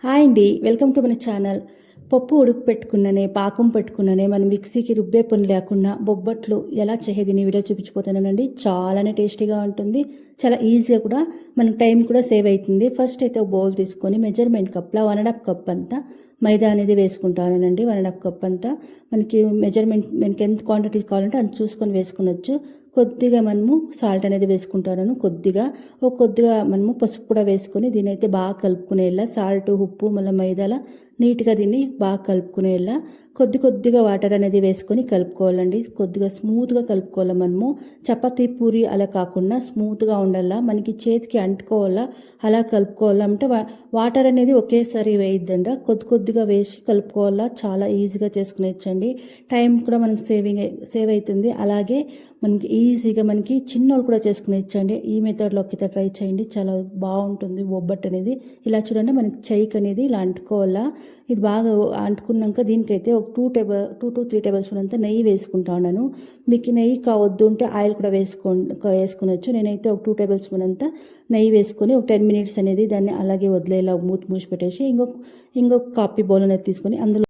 Hi అండి, welcome to మన channel. పప్పు ఉడుకు పెట్టుకున్ననే పాకం పెట్టుకున్ననే మనం మిక్సీకి రుబ్బే పని లేకుండా బొబ్బట్లు ఎలా చేసేది ఈ వీడియో చూపించిపోతున్నానండి. చాలానే టేస్టీగా ఉంటుంది, చాలా ఈజీగా కూడా మనకు టైం కూడా సేవ్ అవుతుంది. ఫస్ట్ అయితే ఒక బౌల్ తీసుకొని మెజర్మెంట్ కప్లా 1.5 కప్ అంతా మైదా అనేది వేసుకుంటానండి. 1.5 కప్ అంతా మనకి మెజర్మెంట్ మనకి ఎంత క్వాంటిటీ కావాలంటే అంత చూసుకొని వేసుకునొచ్చు. కొద్దిగా మనము సాల్ట్ అనేది వేసుకుంటాను. కొద్దిగా మనము పసుపు కూడా వేసుకొని దీని అయితే బాగా కలుపుకునేలా సాల్ట్ ఉప్పు మళ్ళీ మైదాల నీట్గా దీన్ని బాగా కలుపుకునేలా కొద్దిగా వాటర్ అనేది వేసుకొని కలుపుకోవాలండి. కొద్దిగా స్మూత్గా కలుపుకోవాలి. మనము చపాతీ పూరి అలా కాకుండా స్మూత్గా ఉండాలా, మనకి చేతికి అంటుకోవాలా, అలా కలుపుకోవాలా. అంటే వాటర్ అనేది ఒకేసారి వేయద్దండి, కొద్దిగా వేసి కలుపుకోవాలా. చాలా ఈజీగా చేసుకునేచ్చండి, టైం కూడా మనకి సేవ్ అవుతుంది. అలాగే మనకి ఈజీగా మనకి చిన్నోళ్ళు కూడా చేసుకునేచ్చండి. ఈ మెథడ్లో అయితే ట్రై చేయండి, చాలా బాగుంటుంది బొబ్బట్టు అనేది. ఇలా చూడండి, మనకి చెయ్యికి అనేది ఇలా అంటుకోవాలా. ఇది బాగా అంటుకున్నాక దీనికైతే ఒక 2 to 3 టేబుల్ స్పూన్ అంతా నెయ్యి వేసుకుంటా ఉన్నాను. మీకు నెయ్యి కావద్దు ఉంటే ఆయిల్ కూడా వేసుకునొచ్చు. నేనైతే ఒక 2 టేబుల్ స్పూన్ అంతా నెయ్యి వేసుకొని ఒక 10 మినిట్స్ అనేది దాన్ని అలాగే వదిలేలా మూసి పెట్టేసి ఇంకొక కాఫీ బౌల్ అనేది తీసుకొని అందులో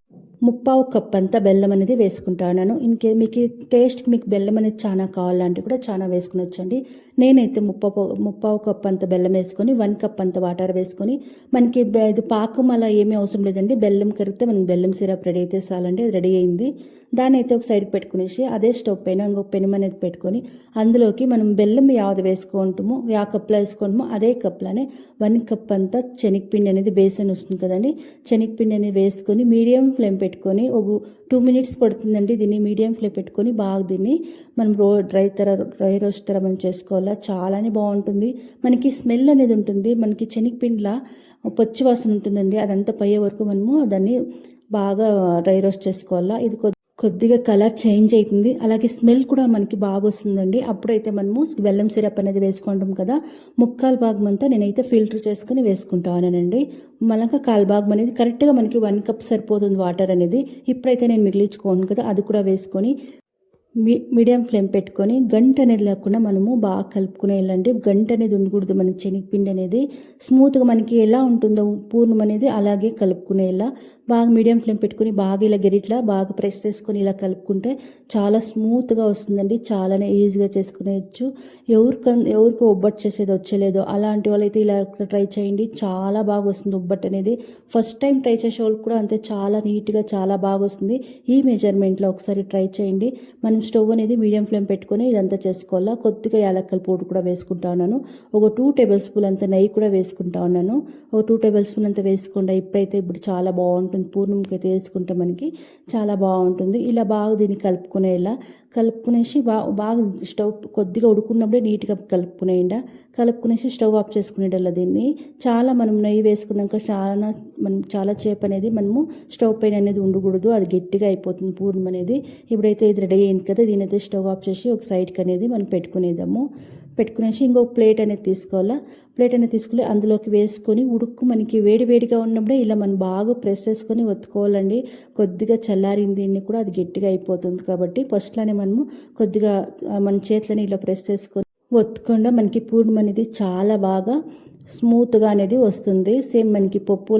3/4 కప్ అంతా బెల్లం అనేది వేసుకుంటాను. మీకు టేస్ట్కి మీకు బెల్లం అనేది చాలా కావాలంటే కూడా చాలా వేసుకునొచ్చండి. నేనైతే 3/4 కప్ అంత బెల్లం వేసుకొని 1 కప్ అంత వాటర్ వేసుకొని, మనకి ఇది పాకం అలా ఏమీ అవసరం లేదండి. బెల్లం కరిగితే మనకి బెల్లం సిరప్ రెడీ అయితే చాలండి. అది రెడీ అయింది. దాన్ని అయితే ఒక సైడ్కి పెట్టుకునేసి అదే స్టవ్ పైన ఇంకొక పెనం అనేది పెట్టుకొని అందులోకి మనం బెల్లం యావది వేసుకుంటామో కప్లో వేసుకుంటామో అదే కప్లోనే 1 కప్ అంతా శనగపిండి అనేది బేసన్ వస్తుంది కదండి. శనగపిండి అనేది వేసుకొని మీడియం ఫ్లేమ్ పెట్టుకొని ఒక 2 మినిట్స్ పడుతుందండి. దీన్ని మీడియం ఫ్లేమ్ పెట్టుకొని బాగా దీన్ని మనం డ్రై రోస్ట్ తర మనం చేసుకోవాలా. చాలానే బాగుంటుంది. మనకి స్మెల్ అనేది ఉంటుంది, మనకి శనగపిండిలా పచ్చి వాసన ఉంటుందండి. అదంతా పోయే వరకు మనము దాన్ని బాగా డ్రై రోస్ట్ చేసుకోవాలా. ఇది కొద్దిగా కలర్ చేంజ్ అవుతుంది, అలాగే స్మెల్ కూడా మనకి బాగా వస్తుందండి. అప్పుడైతే మనము బెల్లం సిరప్ అనేది వేసుకుంటాం కదా, 3/4 భాగం అంతా నేనైతే ఫిల్టర్ చేసుకుని వేసుకుంటానండి. మళ్ళీ 1/4 భాగం అనేది కరెక్ట్గా మనకి 1 కప్ సరిపోతుంది వాటర్ అనేది. ఇప్పుడైతే నేను మిగిలించుకోను కదా, అది కూడా వేసుకొని మీడియం ఫ్లేమ్ పెట్టుకొని గంట అనేది లేకుండా మనము బాగా కలుపుకునేయాలండి. గంట అనేది ఉండకూడదు. మనకి శనగపిండి అనేది స్మూత్గా మనకి ఎలా ఉంటుందో పూర్ణం అనేది అలాగే కలుపుకునేలా బాగా మీడియం ఫ్లేమ్ పెట్టుకొని బాగా ఇలా గరిట్లా బాగా ప్రెస్ చేసుకొని ఇలా కలుపుకుంటే చాలా స్మూత్గా వస్తుందండి. చాలానే ఈజీగా చేసుకునేయచ్చు. ఎవరికి ఒబ్బట్టు చేసేది వచ్చలేదో అలాంటి వాళ్ళైతే ఇలా ట్రై చేయండి, చాలా బాగా వస్తుంది ఒబ్బట్టు అనేది. ఫస్ట్ టైం ట్రై చేసే వాళ్ళకి కూడా అంతే చాలా నీట్గా చాలా బాగా వస్తుంది. ఈ మెజర్మెంట్లో ఒకసారి ట్రై చేయండి. మనం స్టవ్ అనేది మీడియం ఫ్లేమ్ పెట్టుకొని ఇదంతా చేసుకోవాలా. కొద్దిగా యాలక్కల పౌడర్ కూడా వేసుకుంటా ఉన్నాను. ఒక 2 టేబుల్ స్పూన్ అంత నెయ్యి కూడా వేసుకుంటా ఉన్నాను. ఒక 2 టేబుల్ స్పూన్ అంత వేసుకుంటా. ఇప్పుడు చాలా బాగుంటుంది. పూర్ణంకి అయితే వేసుకుంటే మనకి చాలా బాగుంటుంది. ఇలా బాగా దీన్ని కలుపుకునేసి బాగా స్టవ్ కొద్దిగా ఉడుకున్నప్పుడే నీట్గా కలుపుకునేసి స్టవ్ ఆఫ్ చేసుకునేటల్లా దీన్ని. మనం నెయ్యి వేసుకున్నాక చాలా చేప అనేది మనము స్టవ్ పైన అనేది ఉండకూడదు, అది గట్టిగా అయిపోతుంది పూర్ణం అనేది. ఇప్పుడైతే ఇది రెడీ అయింది కదా, దీని అయితే స్టవ్ ఆఫ్ చేసి ఒక సైడ్కి అనేది మనం పెట్టుకునేసి ఇంకొక ప్లేట్ అనేది తీసుకోవాలా. ప్లేట్ అనేది తీసుకుని అందులోకి వేసుకొని మనకి వేడిగా ఉన్నప్పుడే ఇలా మనం బాగా ప్రెస్ చేసుకొని ఒత్తుకోవాలండి. కొద్దిగా చల్లారింది దీన్ని కూడా అది గట్టిగా అయిపోతుంది కాబట్టి ఫస్ట్లోనే మనము కొద్దిగా మన చేతులని ఇలా ప్రెస్ చేసుకొని ఒత్తుకుండా మనకి పూర్ణం అనేది చాలా బాగా స్మూత్గా అనేది వస్తుంది. సేమ్ మనకి పప్పు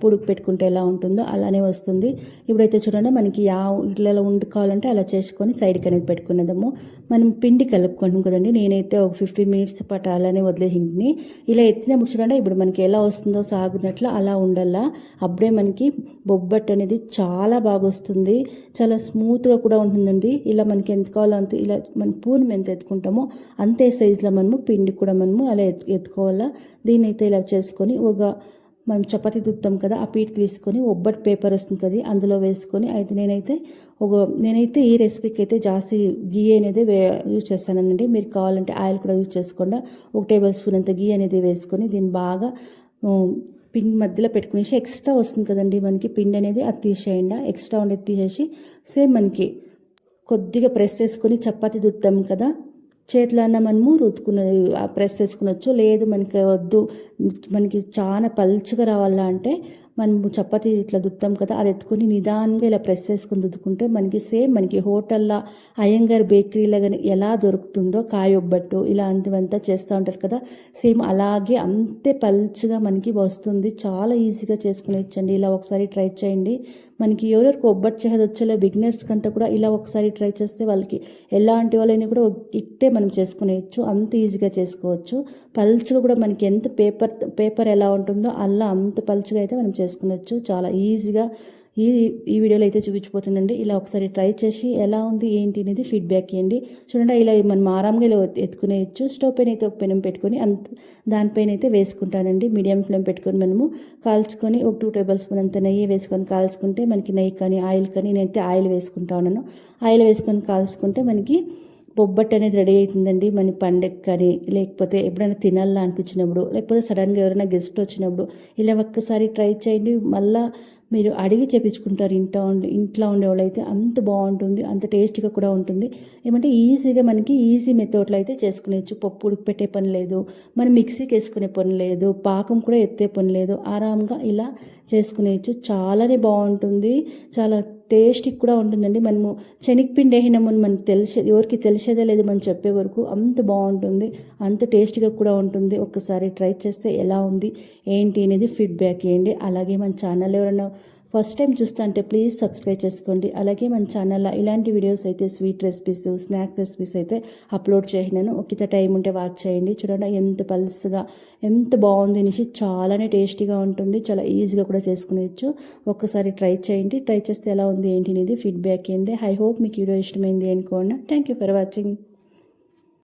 ఉడుకు పెట్టుకుంటే ఎలా ఉంటుందో అలానే వస్తుంది. ఇప్పుడైతే చూడండి, మనకి ఇట్లా వండుకోవాలంటే అలా చేసుకొని సైడ్కి అనేది పెట్టుకునేదాము. మనం పిండి కలుపుకుంటాం కదండి. నేనైతే ఒక 15 మినిట్స్ పాటు అలానే వదిలేసింటిని. ఇలా ఎత్తినప్పుడు చూడండి, ఇప్పుడు మనకి ఎలా వస్తుందో సాగినట్లు అలా ఉండాలా. అప్పుడే మనకి బొబ్బట్టు అనేది చాలా బాగా వస్తుంది, చాలా స్మూత్గా కూడా ఉంటుందండి. ఇలా మనకి ఎంత కావాలో అంత ఇలా మన పూర్ణం ఎంత ఎత్తుకుంటామో అంతే సైజులో మనము పిండి కూడా మనము అలా ఎత్తుకోవాలా. దీన్ని అయితే ఇలా చేసుకొని మనం చపాతీ దుత్తాం కదా, ఆ పీట తీసుకొని ఒబ్బట్ పేపర్ వస్తుంది కదా అందులో వేసుకొని అయితే నేనైతే ఈ రెసిపీకి అయితే జాస్తి గీ అనేది యూజ్ చేస్తానండి. మీరు కావాలంటే ఆయిల్ కూడా యూజ్ చేసుకోండి. 1 టేబుల్ స్పూన్ అంత గీ అనేది వేసుకొని దీన్ని బాగా పిండి మధ్యలో పెట్టుకునేసి ఎక్స్ట్రా వస్తుంది కదండి మనకి పిండి అనేది, అది తీసేయండి. ఎక్స్ట్రా ఉండేది తీసేసి సేమ్ మనకి కొద్దిగా ప్రెస్ చేసుకొని చపాతీ దుత్తాం కదా, చేతిలో మనము ప్రెస్ చేసుకునొచ్చు. లేదు మనకి వద్దు, మనకి చాలా పల్చగా రావాలా అంటే మనం చపాతీ ఇట్లా దుత్తాం కదా, అది ఎత్తుకొని నిదానంగా ఇలా ప్రెస్ చేసుకొని దుద్దుకుంటే మనకి సేమ్ మనకి హోటల్లో అయ్యంగార్ బేకరీలో కానీ ఎలా దొరుకుతుందో కాయొబ్బట్టు ఇలాంటివంతా చేస్తూ ఉంటారు కదా, సేమ్ అలాగే అంతే పల్చగా మనకి వస్తుంది. చాలా ఈజీగా చేసుకునేచ్చండి. ఇలా ఒకసారి ట్రై చేయండి. మనకి ఎవరెవరికి ఒబ్బట్టు చేసేది వచ్చేలా బిగినర్స్ కంటే కూడా ఇలా ఒకసారి ట్రై చేస్తే వాళ్ళకి ఎలాంటి వాళ్ళైనా కూడా ఇట్టే మనం చేసుకునేయచ్చు. అంత ఈజీగా చేసుకోవచ్చు. పల్చగా కూడా మనకి ఎంత పేపర్ ఎలా ఉంటుందో అలా అంత పల్చగా అయితే మనం చేసుకునేచ్చు. చాలా ఈజీగా ఈ వీడియోలో అయితే చూపించిపోతుందండి. ఇలా ఒకసారి ట్రై చేసి ఎలా ఉంది ఏంటి అనేది ఫీడ్బ్యాక్ ఇవ్వండి. చూడండి, ఇలా మనం ఆరాంగా ఇలా ఎత్తుకునేయచ్చు. స్టవ్ పైన అయితే ఒక పెనం పెట్టుకొని దానిపైన అయితే వేసుకుంటానండి. మీడియం ఫ్లేమ్ పెట్టుకొని మనము కాల్చుకొని ఒక 2 టేబుల్ స్పూన్ అంత నెయ్యి వేసుకొని కాల్చుకుంటే మనకి నెయ్యి కానీ ఆయిల్ కానీ, నేనైతే ఆయిల్ వేసుకుంటా ఉన్నాను. ఆయిల్ వేసుకొని కాల్చుకుంటే మనకి బొబ్బట్టు అనేది రెడీ అవుతుందండి. మన పండగ కానీ లేకపోతే ఎప్పుడైనా తినాలా అనిపించినప్పుడు, లేకపోతే సడన్గా ఎవరైనా గెస్ట్ వచ్చినప్పుడు ఇలా ఒక్కసారి ట్రై చేయండి. మళ్ళీ మీరు అడిగి చేపించుకుంటారు. ఇంట్లో ఉండేవాళ్ళు అయితే అంత బాగుంటుంది, అంత టేస్టీగా కూడా ఉంటుంది. ఏమంటే ఈజీగా మనకి ఈజీ మెథడ్లో అయితే చేసుకునేచ్చు. పప్పు ఉడకపెట్టే పని లేదు, మనం మిక్సీకి వేసుకునే పని లేదు, పాకం కూడా ఎత్తే పని లేదు. ఆరాంగా ఇలా చేసుకునేచ్చు. చాలానే బాగుంటుంది, చాలా టేస్టీ కూడా ఉంటుందండి. మనము శనగపిండి వేసినామని మనకు ఎవరికి తెలిసేదే లేదు మనం చెప్పే వరకు. అంత బాగుంటుంది, అంత టేస్టీగా కూడా ఉంటుంది. ఒక్కసారి ట్రై చేస్తే ఎలా ఉంది ఏంటి అనేది ఫీడ్బ్యాక్ ఇవ్వండి. అలాగే మన ఛానల్ ఎవరైనా ఫస్ట్ టైం చూస్తా అంటే ప్లీజ్ సబ్స్క్రైబ్ చేసుకోండి. అలాగే మన ఛానల్లో ఇలాంటి వీడియోస్ అయితే స్వీట్ రెసిపీస్, స్నాక్ రెసిపీస్ అయితే అప్లోడ్ చేసినాను. ఒకంత టైం ఉంటే వాచ్ చేయండి. చూడండి ఎంత పల్స్గా ఎంత బాగుంది అనేసి. చాలానే టేస్టీగా ఉంటుంది, చాలా ఈజీగా కూడా చేసుకునేచ్చు. ఒక్కసారి ట్రై చేయండి. ట్రై చేస్తే ఎలా ఉంది ఏంటి అనేది ఫీడ్బ్యాక్ ఇవ్వండి. ఐ హోప్ మీకు వీడియో ఇష్టమైంది అనుకోండి. Thank you for watching.